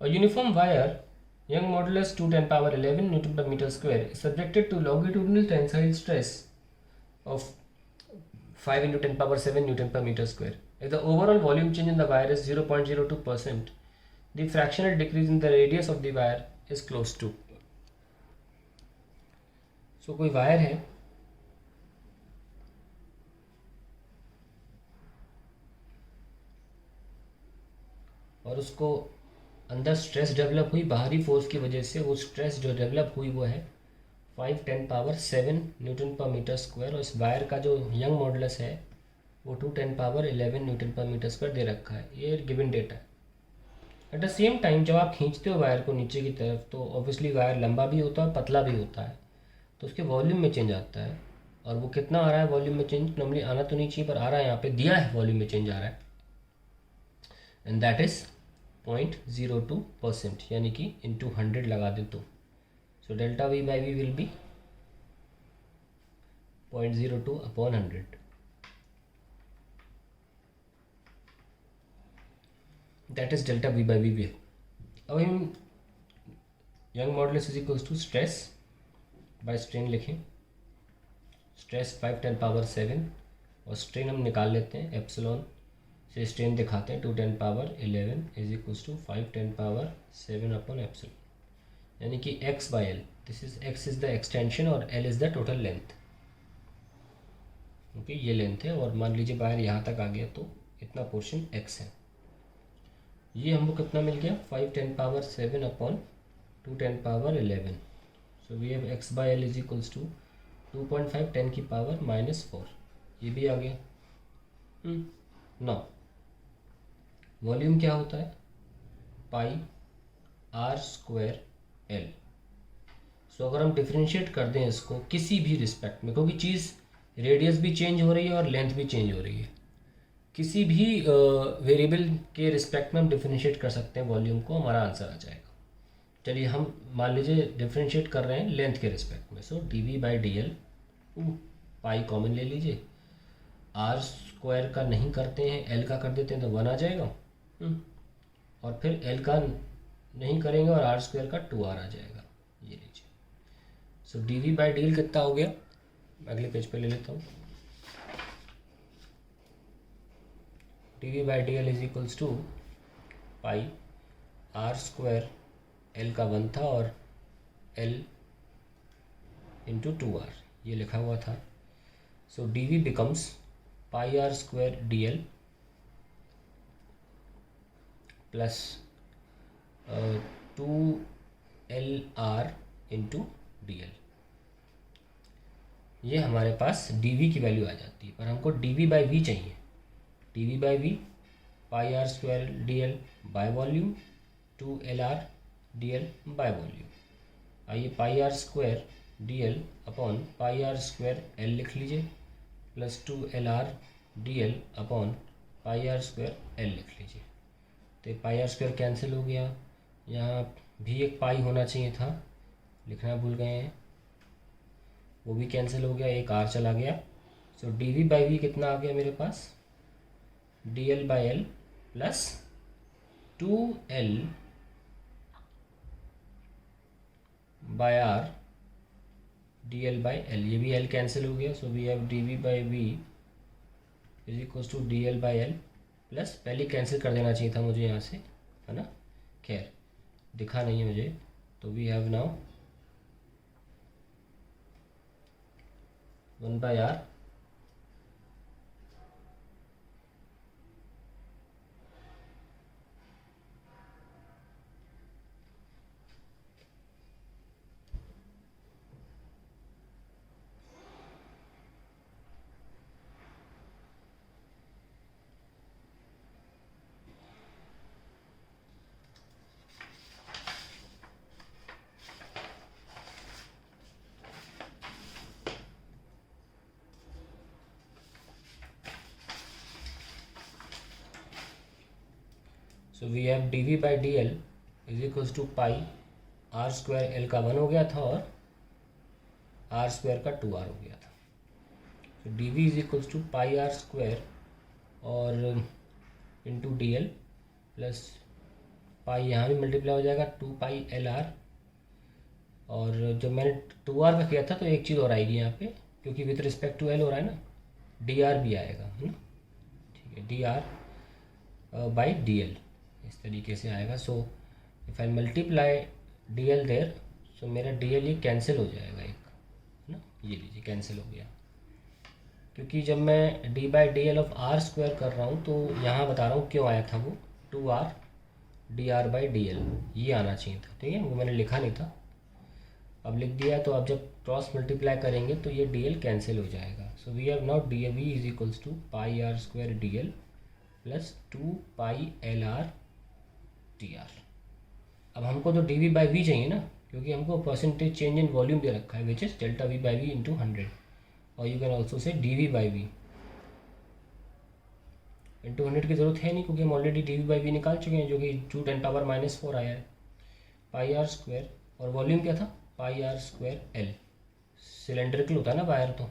A uniform wire, Young modulus 2 10 power 11 Newton per meter square, is subjected to longitudinal tensile stress of 5 into 10 power 7 Newton per meter square. If the overall volume change in the wire is 0.02%, the fractional decrease in the radius of the wire is close to. So कोई wire है और उसको अंदर stress develop हुई बाहरी force की वजह से, वो स्ट्रेस जो डेवलप हुई वो है 5 10 पावर 7 न्यूटन पर मीटर स्क्वायर, और इस वायर का जो यंग मॉडुलस है वो 2 10 पावर 11 न्यूटन पर मीटर स्क्वायर दे रखा है। ये गिवन डेटा है। एट द सेम टाइम जब आप खींचते हो वायर को नीचे की तरफ तो ऑब्वियसली वायर लंबा भी होता है, पतला भी होता है, तो उसके वॉल्यूम में चेंज आता है। और वो कितना आ रहा है वॉल्यूम में चेंज, नॉर्मली आना तो नहीं चाहिए पर आ रहा है, यहाँ पे दिया है वॉल्यूम में चेंज आ रहा है, एंड दैट इज़ 0.02%, यानी कि इंटू 100 लगा दें तो so delta V by V will be 0.02 upon 100। That is delta V by V V. अब हम Young modulus is equals to stress by strain लिखें। स्ट्रेस 5 10 पावर 7 और स्ट्रेन हम निकाल लेते हैं, एप्सिलॉन से स्ट्रेन दिखाते हैं, 2 10 power 11 is equals to 5 10 power 7 upon epsilon, यानी कि x by L. This is x is the extension और l is the total length. Okay, ये लेंथ है और मान लीजिए वायर यहाँ तक आ गया तो इतना पोर्शन x है। ये हमको कितना मिल गया 5 10 power 7 upon 2 10 power 11। So we have x by L is equals to 2.5 10 की पावर -4। ये भी आ गया। नौ वॉल्यूम क्या होता है पाई आर स्क्वायर एल। सो अगर हम डिफ्रेंशिएट कर दें इसको किसी भी रिस्पेक्ट में, क्योंकि चीज़ रेडियस भी चेंज हो रही है और लेंथ भी चेंज हो रही है, किसी भी वेरिएबल के रिस्पेक्ट में हम डिफ्रेंशिएट कर सकते हैं वॉल्यूम को, हमारा आंसर आ जाएगा। चलिए हम मान लीजिए डिफ्रेंशिएट कर रहे हैं लेंथ के रिस्पेक्ट में, so d we by D l, pi common ले लीजिए, आर स्क्वायर का नहीं करते हैं एल का कर देते हैं तो 1 आ जाएगा, और फिर एल का नहीं करेंगे और आर स्क्वायर का 2r आ जाएगा। ये लीजिए। So d we by D l कितना हो गया, अगले पेज पे ले लेता हूँ। D we by D L is equals to pi are square, L का 1 था और एल इंटू 2r ये लिखा हुआ था। So d v becomes pi are square d l plus 2LR into d l. ये हमारे पास डी वी की वैल्यू आ जाती है, पर हमको डी वी बाई वी चाहिए। D we by v pi are square d l by volume 2LR d l by volume. आइए pi are square d l upon pi are square l लिख लीजिए, plus 2LR d l upon pi are square l लिख लीजिए। तो पाई are square cancel हो गया, यहाँ भी एक पाई होना चाहिए था, लिखना भूल गए हैं, वो भी कैंसिल हो गया, एक आर चला गया। So d we by v कितना आ गया मेरे पास, d l by l plus 2L by r d l by l, ये भी एल कैंसिल हो गया। So we have D we by v is equals to d l by l plus, पहले कैंसिल कर देना चाहिए था मुझे यहाँ से, है ना, खैर दिखा नहीं है मुझे। तो we have now 1 by R so we have D we by D L is equals to pi are square L का 1 हो गया था और आर स्क्वायर का 2r हो गया था। तो d v is equals to pi are square और into d l plus pi यहाँ भी मल्टीप्लाई हो जाएगा 2 पाई LR। और जब मैंने 2R का किया था तो एक चीज़ और आएगी यहाँ पे, क्योंकि विथ रिस्पेक्ट टू L हो रहा है ना, DR भी आएगा, है ना। ठीक है, DR बाई DL इस तरीके से आएगा। So if I multiply DL there, so मेरा DL ये कैंसिल हो जाएगा एक, है ना। ये लीजिए कैंसिल हो गया, क्योंकि जब मैं d/dl ऑफ R स्क्वायर कर रहा हूँ तो यहाँ बता रहा हूँ क्यों आया था वो 2R dr/dl, ये आना चाहिए था। ठीक है, वो मैंने लिखा नहीं था, अब लिख दिया। तो अब जब क्रॉस मल्टीप्लाई करेंगे तो ये dl कैंसिल हो जाएगा। So we have now dv is equals to pi R square dl plus 2 pi LR dr। अब हमको तो dv/v चाहिए ना, क्योंकि हमको परसेंटेज चेंज इन वॉल्यूम दे रखा है which is delta v/v into 100, और you can also say dv/v into 100 की ज़रूरत है नहीं, क्योंकि हम ऑलरेडी dv/v निकाल चुके हैं, जो कि 2 10⁻⁻4 आया है। पाई R स्क्वायर, और वॉल्यूम क्या था, पाई R स्क्वायर L, सिलेंड्रिकल होता है ना वायर, तो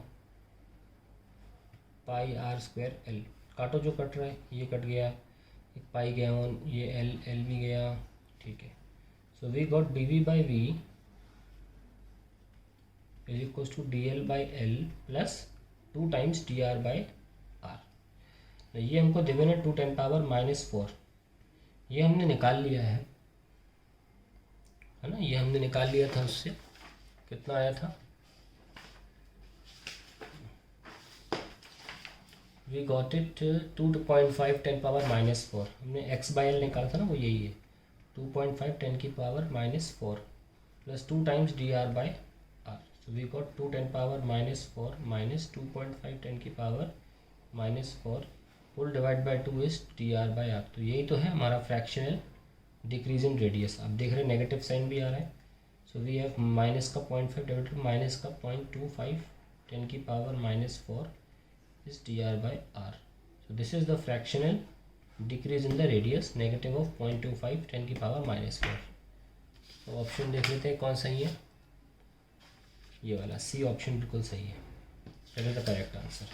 पाई R स्क्वायर L। काटो जो कट रहा है, ये कट गया, एक पाई गया ऑन, ये L भी गया। ठीक है, so we got dv/v is equals to dl/L plus 2 times dr/r। ये हमको देवे ना 2 10⁻⁻4, ये हमने निकाल लिया है ना, ये हमने निकाल लिया था। उससे कितना आया था, वी गॉट इट 2.5 10⁻⁻4। हमने x/l निकाला था ना, वो यही है 2.5 10⁻⁻4 plus 2 times dr/r। So we got 2 10⁻⁻4 minus 2.5 10⁻⁻4 full divide by 2 is dr/r। तो यही तो है हमारा फ्रैक्शनल डिक्रीज इन रेडियस। आप देख रहे हैं नेगेटिव साइन भी आ रहा है। सो वी हैव माइनस का 0.5 डिवाइड टू माइनस का 0.25 10⁻⁻4 is dr/r। So this is the fractional decrease in the radius, negative of 0.25 10⁻⁻4। तो ऑप्शन देख लेते हैं कौन सही है, ये वाला C ऑप्शन बिल्कुल सही है, that is the correct answer.